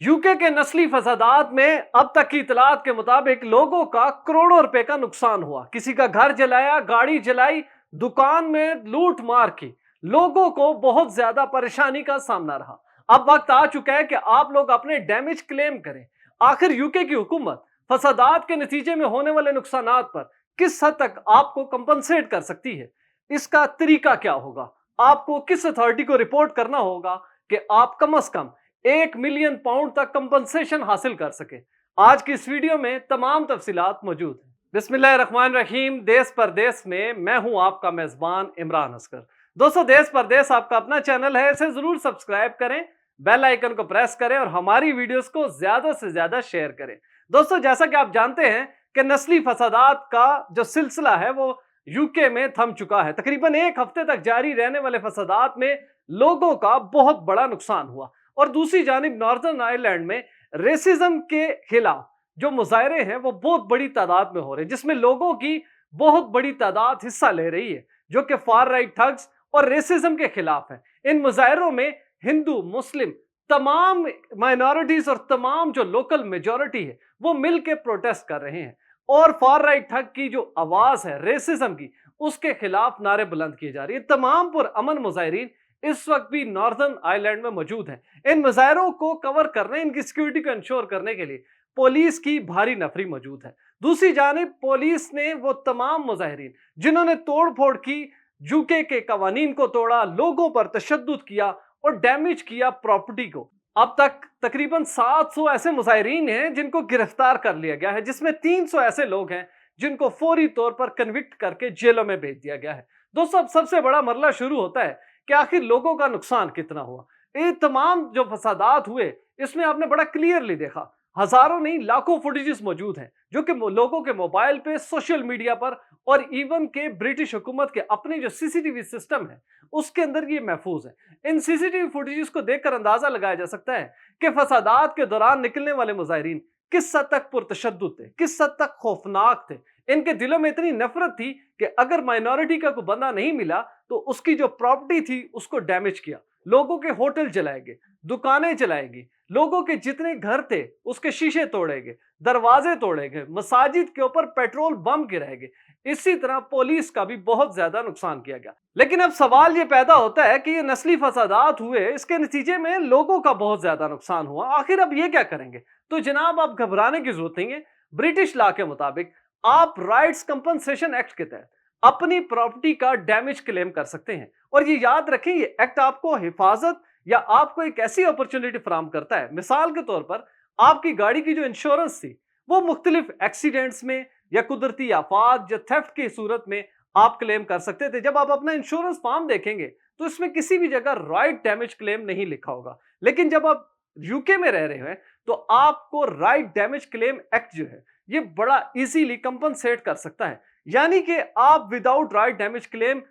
UK के नस्ली फसादात में अब तक की इतलात के मुताबिक लोगों का करोड़ों रुपए का नुकसान हुआ। किसी का घर जलाया, गाड़ी जलाई, दुकान में लूट मार की। लोगों को बहुत ज्यादा परेशानी का सामना रहा। अब वक्त आ चुका है कि आप लोग अपने डैमेज क्लेम करें। आखिर यूके की हुकूमत फसादात के नतीजे में होने वाले नुकसानात पर किस हद तक आपको कंपनसेट कर सकती है? इसका तरीका क्या होगा? आपको किस अथॉरिटी को रिपोर्ट करना होगा कि आप कम से कम 1 मिलियन पाउंड तक कंपनसेशन हासिल कर सके? आज की इस वीडियो में तमाम तफसीलात मौजूद हैं। बिस्मिल्लाहिर्रहमानिर्रहीम। देश परदेश में मैं हूं आपका मेजबान इमरान असगर। दोस्तों, देश परदेश आपका अपना चैनल है, इसे जरूर सब्सक्राइब करें, बेल आइकन को प्रेस करें और हमारी वीडियोस को ज्यादा से ज्यादा शेयर करें। दोस्तों, जैसा कि आप जानते हैं कि नस्ली फसादात का जो सिलसिला है वो यूके में थम चुका है। तकरीबन एक हफ्ते तक जारी रहने वाले फसादात में लोगों का बहुत बड़ा नुकसान हुआ और दूसरी जानिब नॉर्दर्न आयरलैंड में रेसिज्म के खिलाफ जो मुजाहरे हैं वो बहुत बड़ी तादाद में हो रहे हैं, जिसमें लोगों की बहुत बड़ी तादाद हिस्सा ले रही है जो कि फार राइट ठग्स और रेसिज्म के खिलाफ है। इन मुजाहरों में हिंदू, मुस्लिम, तमाम माइनॉरिटीज और तमाम जो लोकल मेजॉरिटी है वो मिलकर प्रोटेस्ट कर रहे हैं और फार राइट ठग की जो आवाज है रेसिज्म की, उसके खिलाफ नारे बुलंद किए जा रही है। तमाम पुरअमन मुजाहिरीन इस वक्त भी नॉर्दर्न आयरलैंड में मौजूद हैं। इन मुजाहरों को कवर करने, इनकी सिक्योरिटी को इंश्योर करने के लिए पुलिस की भारी नफरी मौजूद है। दूसरी जानिब पुलिस ने वो तमाम मुजाहिरीन जिन्होंने तोड़ फोड़ की, यूके के कवानीन को तोड़ा, लोगों पर तशद्दुद किया और डैमेज किया प्रॉपर्टी को, अब तक तकरीबन 700 ऐसे मुजाहिरीन हैं जिनको गिरफ्तार कर लिया गया है, जिसमें 300 ऐसे लोग हैं जिनको फौरी तौर पर कन्विक्ट करके जेलों में भेज दिया गया है। दोस्तों, अब सबसे बड़ा मरला शुरू होता है कि आखिर लोगों का नुकसान कितना हुआ। ये तमाम जो फसादात हुए इसमें आपने बड़ा क्लियरली देखा, हजारों नहीं लाखों फुटेजेस मौजूद हैं जो कि लोगों के मोबाइल पे, सोशल मीडिया पर और इवन के ब्रिटिश हुकूमत के अपने जो सीसीटीवी सिस्टम है उसके अंदर ये महफूज है। इन सीसीटीवी फुटेजेस को देखकर अंदाजा लगाया जा सकता है कि फसादात के दौरान निकलने वाले मुजाहिरीन किस हद तक पुरतशद्दुद थे, किस हद तक खौफनाक थे। इनके दिलों में इतनी नफरत थी कि अगर माइनॉरिटी का कोई बंदा नहीं मिला तो उसकी जो प्रॉपर्टी थी उसको डैमेज किया, लोगों के होटल जलाएंगे, दुकानें जलाएंगी, लोगों के जितने घर थे उसके शीशे तोड़ेंगे, दरवाजे तोड़ेंगे, मसाजिद के ऊपर पेट्रोल बम गिराएंगे। इसी तरह पुलिस का भी बहुत ज्यादा नुकसान किया गया। लेकिन अब सवाल ये पैदा होता है कि ये नस्ली फसादात हुए, इसके नतीजे में लोगों का बहुत ज्यादा नुकसान हुआ, आखिर अब ये क्या करेंगे? तो जनाब, आप घबराने की जरूरत नहीं है। ब्रिटिश लॉ के मुताबिक आप राइट्स कंपनसेशन एक्ट के तहत अपनी प्रॉपर्टी का डैमेज क्लेम कर सकते हैं। और ये याद रखें, ये एक्ट आपको हिफाजत या आपको एक ऐसी अपॉर्चुनिटी फराहम करता है। मिसाल के तौर पर आपकी गाड़ी की जो इंश्योरेंस थी वो मुख्तलिफ एक्सीडेंट्स में या कुदरती आफात या थेफ्ट की सूरत में आप क्लेम कर सकते थे। जब आप अपना इंश्योरेंस फॉर्म देखेंगे तो इसमें किसी भी जगह राइट डैमेज क्लेम नहीं लिखा होगा। लेकिन जब आप यूके में रह रहे हैं तो आपको राइट डैमेज क्लेम एक्ट जो है ये बड़ा इजीली कंपनसेट कर सकता है। यानी कि आप without right damage claim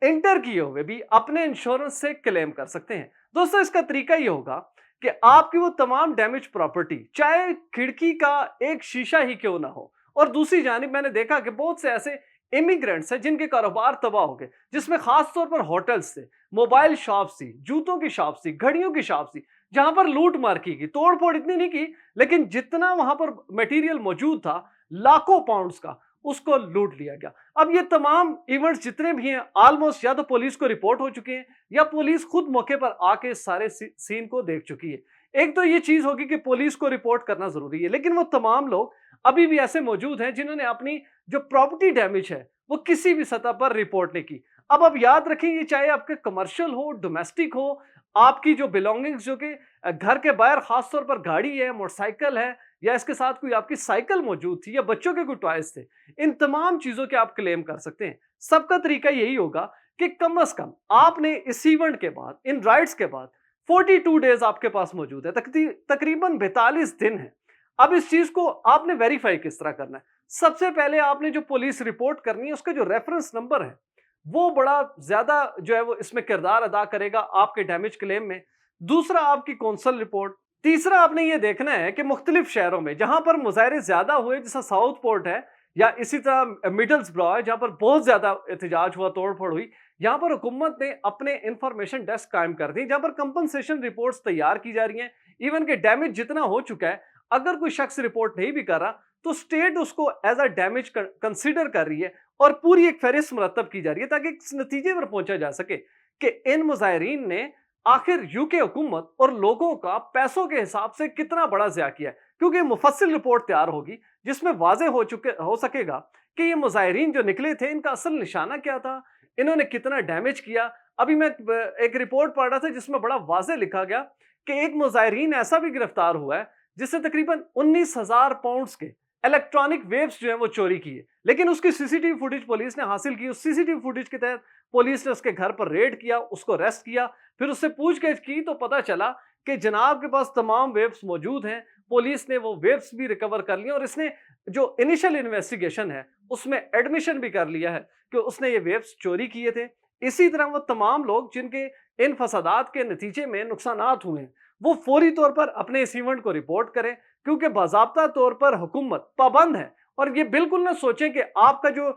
inter किए हुए भी अपने इंश्योरेंस से क्लेम कर सकते हैं। दोस्तों, इसका तरीका ये होगा कि आपकी वो तमाम डैमेज प्रॉपर्टी, चाहे खिड़की का एक शीशा ही क्यों ना हो, और दूसरी जानिब मैंने देखा कि बहुत से ऐसे इमिग्रेंट्स हैं जिनके कारोबार तबाह हो गए, जिसमें खास तौर पर होटल्स थे, मोबाइल शॉप्स थी, जूतों की शॉप्स थी, घड़ियों की शॉप्स थी, जहां पर लूट मार की गई। तोड़ फोड़ इतनी नहीं की, लेकिन जितना वहां पर मटेरियल मौजूद था लाखों पाउंड्स का, उसको लूट लिया गया। अब ये तमाम इवेंट्स जितने भी हैं ऑलमोस्ट या तो पुलिस को रिपोर्ट हो चुके हैं या पुलिस खुद मौके पर आके सारे सीन को देख चुकी है। एक तो ये चीज होगी कि पुलिस को रिपोर्ट करना जरूरी है, लेकिन वो तमाम लोग अभी भी ऐसे मौजूद हैं जिन्होंने अपनी जो प्रॉपर्टी डैमेज है वो किसी भी सतह पर रिपोर्ट नहीं की। अब आप याद रखें, ये चाहे आपके कमर्शियल हो, डोमेस्टिक हो, आपकी जो बिलोंगिंग्स जो कि घर के बाहर खास तौर पर गाड़ी है, मोटरसाइकिल है, या इसके साथ कोई आपकी साइकिल मौजूद थी या बच्चों के कोई टॉयज थे, इन तमाम चीजों के आप क्लेम कर सकते हैं। सबका तरीका यही होगा कि कम से कम आपने इस इवेंट के बाद, इन राइट्स के बाद 42 डेज आपके पास मौजूद है, तकरीबन 42 दिन है। अब इस चीज को आपने वेरीफाई किस तरह करना है? सबसे पहले आपने जो पुलिस रिपोर्ट करनी है उसका जो रेफरेंस नंबर है वो बड़ा ज्यादा जो है वो इसमें किरदार अदा करेगा आपके डैमेज क्लेम में। दूसरा, आपकी कौंसल रिपोर्ट। तीसरा, आपने ये देखना है कि मुख्तलिफ शहरों में जहां पर मुजाहरे ज्यादा हुए, जैसा साउथ पोर्ट है या इसी तरह मिडल्सब्रो है जहां पर बहुत ज्यादा एहतजाज हुआ, तोड़ फोड़ हुई, यहां पर हुकूमत ने अपने इंफॉर्मेशन डेस्क कायम कर दी जहां पर कंपनसेशन रिपोर्ट्स तैयार की जा रही हैं। ایون کہ ڈیمیج جتنا ہو چکا ہے اگر کوئی شخص رپورٹ نہیں بھی کر رہا تو اسٹیٹ اس کو ایز اے ڈیمیج کنسیڈر کر رہی ہے اور پوری ایک فہرست مرتب کی جا رہی ہے تاکہ اس نتیجے پر پہنچا جا سکے کہ ان مظاہرین نے آخر یو کے حکومت اور لوگوں کا پیسوں کے حساب سے کتنا بڑا ضیاع کیا ہے، کیونکہ مفصل رپورٹ تیار ہوگی جس میں واضح ہو سکے گا کہ یہ مظاہرین جو نکلے تھے ان کا اصل نشانہ کیا تھا، انہوں نے کتنا ڈیمیج کیا۔ ابھی میں ایک رپورٹ پڑھ رہا تھا جس میں بڑا واضح لکھا گیا کہ ایک مظاہرین ایسا بھی گرفتار ہوا ہے جس سے تقریباً 19,000 پاؤنڈز کے الیکٹرانک ویوز جو ہیں وہ چوری کیے، لیکن اس کی C C T V footage police نے حاصل کی۔ اس سی سی ٹی وی فوٹیج کے تحت پولیس نے اس کے گھر پر ریڈ کیا، اس کو ریسٹ کیا، پھر اس سے پوچھ گچھ کی تو پتا چلا کہ جناب کے پاس تمام ویوز موجود ہیں۔ پولیس نے وہ ویوز بھی ریکور کر لیا اور اس نے جو انیشل انویسٹیگیشن ہے اس میں ایڈمیشن بھی کر لیا ہے کہ اس نے یہ ویوز چوری کیے تھے۔ اسی طرح وہ تمام لوگ جن کے ان فسادات کے نتیجے میں نقصانات ہوئے ہیں وہ فوری طور پر اپنے اس ایونٹ کو رپورٹ کریں، کیونکہ باضابطہ طور پر حکومت پابند ہے۔ اور یہ بالکل نہ سوچیں کہ آپ کا جو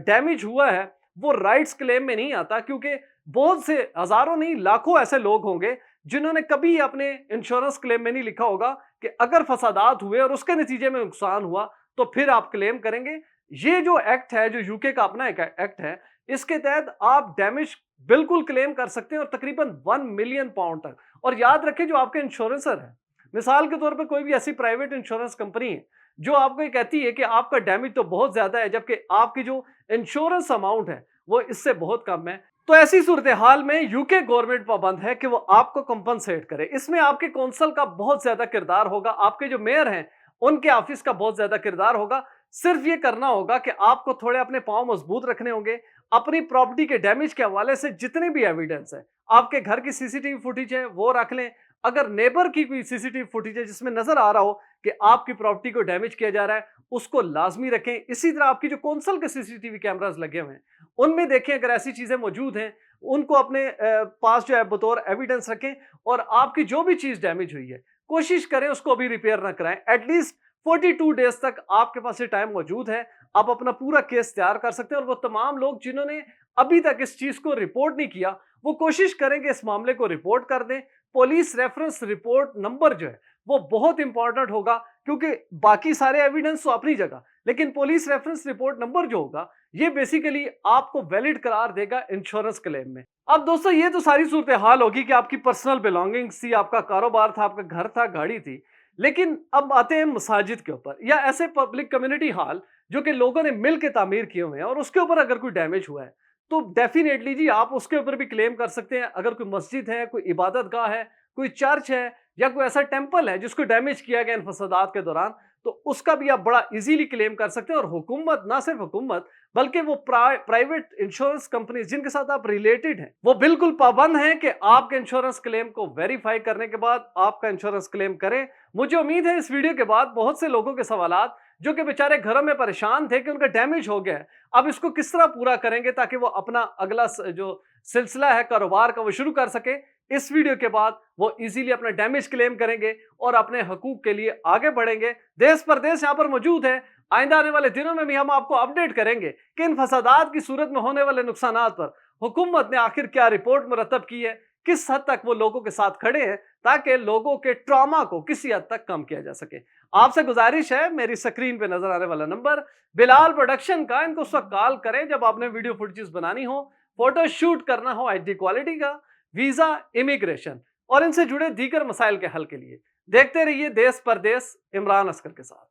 ڈیمیج ہوا ہے وہ رائٹس کلیم میں نہیں آتا، کیونکہ بہت سے ہزاروں نہیں لاکھوں ایسے لوگ ہوں گے جنہوں نے کبھی اپنے انشورنس کلیم میں نہیں لکھا ہوگا کہ اگر فسادات ہوئے اور اس کے نتیجے میں نقصان ہوا تو پھر آپ کلیم کریں گے۔ یہ جو ایکٹ ہے، جو یو کے کا اپنا ایک ایکٹ ہے، اس کے تحت آپ ڈیمیج بالکل کلیم کر سکتے ہیں اور تقریباً 1 ملین پاؤنڈ تک۔ اور یاد رکھیں جو آپ کے انشورنسر ہیں، مثال کے طور پہ کوئی بھی ایسی پرائیویٹ انشورنس کمپنی ہے جو آپ کو یہ کہتی ہے کہ آپ کا ڈیمیج تو بہت زیادہ ہے جبکہ آپ کی جو انشورنس اماؤنٹ ہے وہ اس سے بہت کم ہے، تو ایسی صورتحال میں یو کے گورنمنٹ پابند ہے کہ وہ آپ کو کمپنسیٹ کرے۔ اس میں آپ کے کونسل کا بہت زیادہ کردار ہوگا، آپ کے جو میئر ہیں ان کے آفس کا بہت زیادہ کردار ہوگا۔ صرف یہ کرنا ہوگا کہ آپ کو تھوڑے اپنے پاؤں مضبوط رکھنے ہوں گے، اپنی پراپرٹی کے ڈیمیج کے حوالے سے جتنے بھی ایویڈنس ہے، آپ کے گھر کی C C T V footage ہے وہ رکھ لیں۔ اگر نیبر کی کوئی سی سی ٹی وی فوٹیج ہے جس میں نظر آ رہا ہو کہ آپ کی پراپرٹی کو ڈیمیج کیا جا رہا ہے اس کو لازمی رکھیں۔ اسی طرح آپ کی جو کونسل کے سی سی ٹی وی کیمراز لگے ہوئے ہیں ان میں دیکھیں، اگر ایسی چیزیں موجود ہیں ان کو اپنے پاس جو ہے بطور ایویڈنس رکھیں، اور آپ کی جو بھی چیز ڈیمیج ہوئی ہے کوشش کریں اس کو بھی ریپیئر نہ کرائیں۔ ایٹ لیسٹ 42 ڈیز تک آپ کے پاس یہ ٹائم موجود ہے، آپ اپنا پورا کیس تیار کر سکتے ہیں۔ اور وہ تمام لوگ جنہوں نے ابھی تک اس چیز کو رپورٹ نہیں کیا وہ کوشش کریں کہ اس معاملے کو رپورٹ کر دیں۔ پولیس ریفرنس رپورٹ نمبر جو ہے وہ بہت امپورٹنٹ ہوگا، کیونکہ باقی سارے ایویڈنس تو اپنی جگہ، لیکن پولیس ریفرنس رپورٹ نمبر جو ہوگا یہ بیسیکلی آپ کو ویلڈ قرار دے گا انشورنس کلیم میں۔ اب دوستو یہ تو ساری صورتحال ہوگی کہ آپ کی پرسنل بیلانگنگز تھی، آپ کا کاروبار تھا، آپ کا گھر تھا، گاڑی تھی، لیکن اب آتے ہیں مساجد کے اوپر یا ایسے پبلک کمیونٹی ہال جو کہ لوگوں نے مل کے تعمیر کیے ہوئے ہیں اور اس کے اوپر اگر کوئی ڈیمیج ہوا ہے تو ڈیفینیٹلی جی آپ اس کے اوپر بھی کلیم کر سکتے ہیں۔ اگر کوئی مسجد ہے، کوئی عبادت گاہ ہے، کوئی چرچ ہے یا کوئی ایسا ٹیمپل ہے جس کو ڈیمیج کیا گیا ان فسادات کے دوران، تو اس کا بھی آپ بڑا ایزیلی کلیم کر سکتے ہیں۔ اور حکومت، نہ صرف حکومت بلکہ وہ پرائیویٹ انشورنس کمپنیز جن کے ساتھ آپ ریلیٹڈ ہیں وہ بالکل پابند ہیں کہ آپ کے انشورنس کلیم کو ویریفائی کرنے کے بعد آپ کا انشورنس کلیم کریں۔ مجھے امید ہے اس ویڈیو کے بعد بہت سے لوگوں کے سوالات جو کہ بیچارے گھروں میں پریشان تھے کہ ان کا ڈیمیج ہو گیا ہے، اب اس کو کس طرح پورا کریں گے تاکہ وہ اپنا اگلا جو سلسلہ ہے کاروبار کا وہ شروع کر سکے، اس ویڈیو کے بعد وہ ایزیلی اپنا ڈیمیج کلیم کریں گے اور اپنے حقوق کے لیے آگے بڑھیں گے۔ دیس پردیس یہاں پر موجود ہے، آئندہ آنے والے دنوں میں بھی ہم آپ کو اپڈیٹ کریں گے کہ ان فسادات کی صورت میں ہونے والے نقصانات پر حکومت نے آخر کیا رپورٹ مرتب کی ہے، کس حد تک وہ لوگوں کے ساتھ کھڑے ہیں تاکہ لوگوں کے ٹراما کو کسی حد تک کم کیا جا سکے۔ آپ سے گزارش ہے، میری سکرین پہ نظر آنے والا نمبر بلال پروڈکشن کا، ان کو اس وقت کال کریں جب آپ نے ویڈیو فوٹیج بنانی ہو، فوٹو شوٹ کرنا ہو ایچ ڈی کوالٹی کا، ویزا، امیگریشن اور ان سے جڑے دیگر مسائل کے حل کے لیے۔ دیکھتے رہیے دیس پردیس، عمران اصغر کے ساتھ۔